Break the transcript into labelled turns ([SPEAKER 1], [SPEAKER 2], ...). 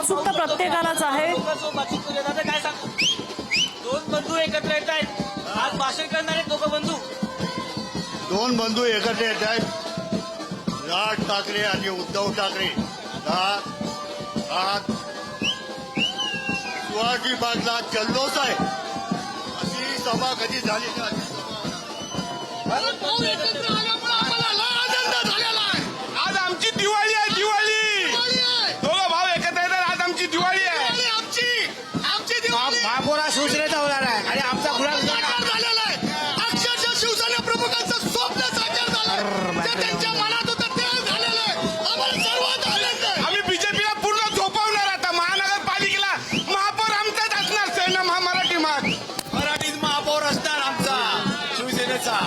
[SPEAKER 1] उत्सुकता प्रत्येकालाच आहे.
[SPEAKER 2] काय सांग, दोन बंधू एकत्र येत आहेत. आज भाषण करणार आहेत दोघं बंधू.
[SPEAKER 3] दोन बंधू एकत्र येत आहेत. राज ठाकरे आणि उद्धव ठाकरे आज शिवाजी बागला जल्लोष आहे. अशी सभा कधी झाली नाही.
[SPEAKER 4] आज आमची दिवाळी आहे. दिवाळी दोघं भाऊ एकत्र येतात. आज आमची दिवाळी आहे.
[SPEAKER 5] महापौरा शिवसेनेचा होणार आहे आणि आमचा खुला
[SPEAKER 4] झालेला आहे. अक्षरशः शिवसेना प्रमुखांचं स्वप्न साकार झालं. जे त्यांच्या मनात होतं ते झालेलं आहे. आम्हाला सर्वात आनंद आहे. आम्ही बीजेपीला पूर्ण झोपवणार. आता महानगरपालिकेला महापौर आमचाच असणार. सेना महामराठी माग
[SPEAKER 5] मराठीत महापौर असणार आमचा शिवसेनेचा.